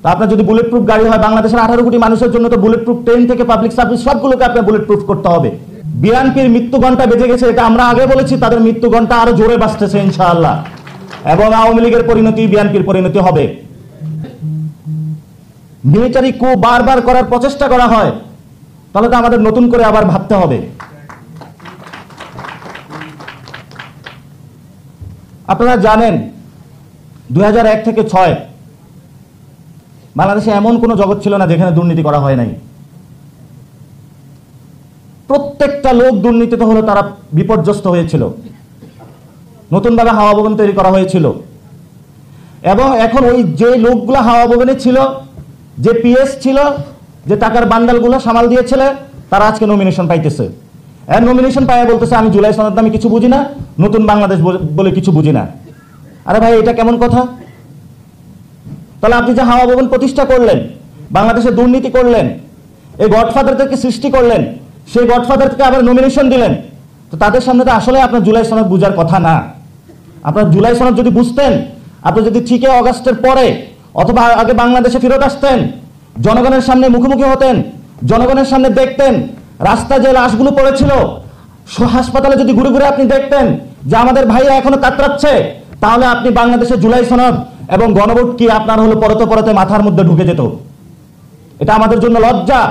তো আপনার যদি বুলেট প্রুফ গাড়ি হয়, বাংলাদেশের 18 কোটি মানুষের জন্য তো বুলেট প্রুফ ট্রেন থেকে পাবলিক সার্ভিস সবগুলোকে আপনার বুলেট প্রুফ করতে হবে। বিএনপির মৃত্যু ঘন্টা বেজে গেছে, এটা আমরা আগে বলেছি, তাদের মৃত্যু ঘন্টা আরো জোরে বাজতেছে ইনশাআল্লাহ। এবং আওয়ামী লীগের পরিণতি বিএনপির পরিণতি হবে। মিলিটারি কু বারবার করার প্রচেষ্টা করা হয়, তাহলে তো আমাদের নতুন করে আবার ভাবতে হবে। আপনারা জানেন 2001 থেকে 6 বাংলাদেশে এমন কোনো জগৎ ছিল না যেখানে দুর্নীতি করা হয় নাই। প্রত্যেকটা লোক দুর্নীতিতে হলো তারা বিপর্যস্ত হয়েছিল, নতুনভাবে হাওয়া ভবন তৈরি করা হয়েছিল। এবং এখন ওই যে লোকগুলো হাওয়া ভবনে ছিল, যে পিএস ছিল, যে টাকার বান্ডালগুলো সামাল দিয়েছিল, তারা আজকে নমিনেশন পাইতেছে। এর নমিনেশন পাইয়া বলতেছে আমি জুলাই সনদ আমি কিছু বুঝি না, নতুন বাংলাদেশ বলে কিছু বুঝি না। আরে ভাই, এটা কেমন কথা? তাহলে আপনি যে হাওয়া ভবন প্রতিষ্ঠা করলেন, বাংলাদেশে দুর্নীতি করলেন, এই গডফাদারদেরকে সৃষ্টি করলেন, সেই গডফাদারকে আবার নমিনেশন দিলেন, তো তাদের সামনে তো আসলে আপনার জুলাই সনদ বুঝার কথা না। আপনার জুলাই সনদ যদি বুঝতেন, আপনি যদি 6 অগাস্টের পরে অথবা আগে বাংলাদেশে ফেরত আসতেন, জনগণের সামনে মুখোমুখি হতেন, জনগণের সামনে দেখতেন রাস্তায় যে লাশগুলো পড়েছিল, হাসপাতালে যদি ঘুরে ঘুরে আপনি দেখতেন যে আমাদের ভাইরা এখনো কাতরাচ্ছে, তাহলে আপনি বাংলাদেশের জুলাই সনদ এবং গণভোট কি আপনার হলো পরতে পরতে মাথার মধ্যে ঢুকে যেত। এটা আমাদের জন্য লজ্জা।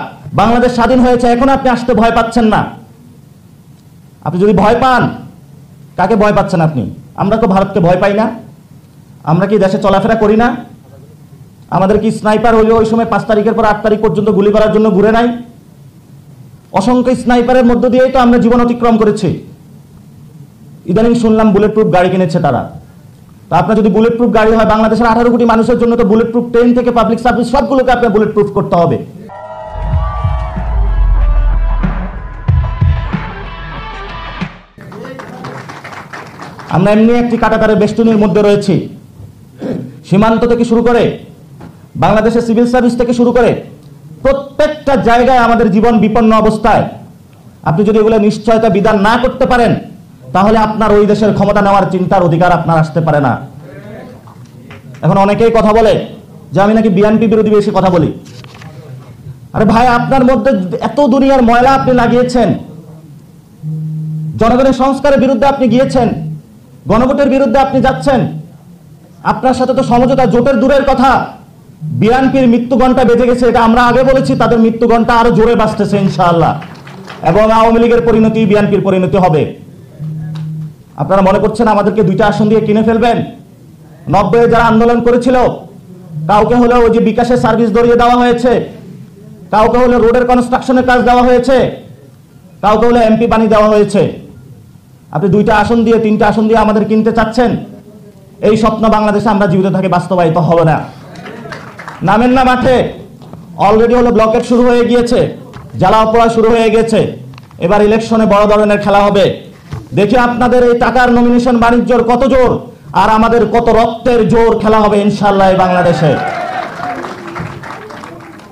বাংলাদেশ স্বাধীন হয়েছে, এখন আপনি আসতে ভয় পাচ্ছেন না। আপনি যদি ভয় পান, কাকে ভয় পাচ্ছেন আপনি? আমরা তো ভারতকে ভয় পাই না। আমরা কি দেশে চলাফেরা করি না? আমাদের কি স্নাইপার হইলে ওই সময় 5 তারিখের পর 8 তারিখ পর্যন্ত গুলি করার জন্য ঘুরে নাই? অসংখ্য স্নাইপারের মধ্য দিয়েই তো আমরা জীবন অতিক্রম করেছি। ইদানিং শুনলাম বুলেট প্রুফ গাড়ি কিনেছে তারা। তা আপনার যদি বুলেট প্রুফ গাড়ি হয়, বাংলাদেশের 18 কোটি মানুষের জন্য তো বুলেট প্রুফ ট্রেন থেকে পাবলিক সার্ভিস সবগুলোকে আপনার বুলেট প্রুফ করতে হবে। আমরা এমনি একটি কাঁটাতারের বেষ্টনীর মধ্যে রয়েছি। সীমান্ত থেকে শুরু করে বাংলাদেশের সিভিল সার্ভিস থেকে শুরু করে প্রত্যেকটা জায়গায় আমাদের জীবন বিপন্ন অবস্থায়। আপনি যদি এগুলো নিশ্চয়তা বিধান না করতে পারেন, তাহলে আপনার ওই দেশের ক্ষমতা নেওয়ার চিন্তার অধিকার আপনার আসতে পারে না। এখন অনেকেই কথা বলে যে আমি নাকি বিএনপি বিরোধী বেশি কথা বলি। আরে ভাই, আপনার মধ্যে এত দুনিয়ার ময়লা আপনি লাগিয়েছেন, জনগণের সংস্কারের বিরুদ্ধে আপনি গিয়েছেন, গণভোটের বিরুদ্ধে আপনি যাচ্ছেন। আপনার সাথে তো সমঝোতা জোটের দূরের কথা, বিএনপির মৃত্যু ঘন্টা বেজে গেছে, এটা আমরা আগে বলেছি, তাদের মৃত্যু ঘন্টা আরো জোরে বাজতেছে ইনশাআল্লাহ। এবং আওয়ামী লীগের পরিণতি বিএনপির পরিণতি হবে। আপনারা মনে করছেন আমাদেরকে 2টা আসন দিয়ে কিনে ফেলবেন? 90 যারা আন্দোলন করেছিল, কাউকে হলো ওই যে বিকাশের সার্ভিস ধরিয়ে দেওয়া হয়েছে, কাউকে হলো রোডের কনস্ট্রাকশনের কাজ দেওয়া হয়েছে, কাউকে হলো এমপি বানিয়ে দেওয়া হয়েছে। আপনি 2টা আসন দিয়ে 3টা আসন দিয়ে আমাদের কিনতে চাচ্ছেন? এই স্বপ্ন বাংলাদেশে আমরা জীবিত থাকি বাস্তবায়িত হবে না। নামেন না মাঠে। অলরেডি হলো ব্লকেট শুরু হয়ে গিয়েছে, জ্বালাও পোড়া শুরু হয়ে গেছে। এবার ইলেকশনে বড় ধরনের খেলা হবে। দেখি আপনাদের এই টাকার নমিনেশন বাণিজ্যর কত জোর, আর আমাদের কত রক্তের জোর খেলা হবে ইনশাআল্লাহ। বাংলাদেশে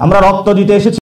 আমরা রক্ত দিতে এসেছি।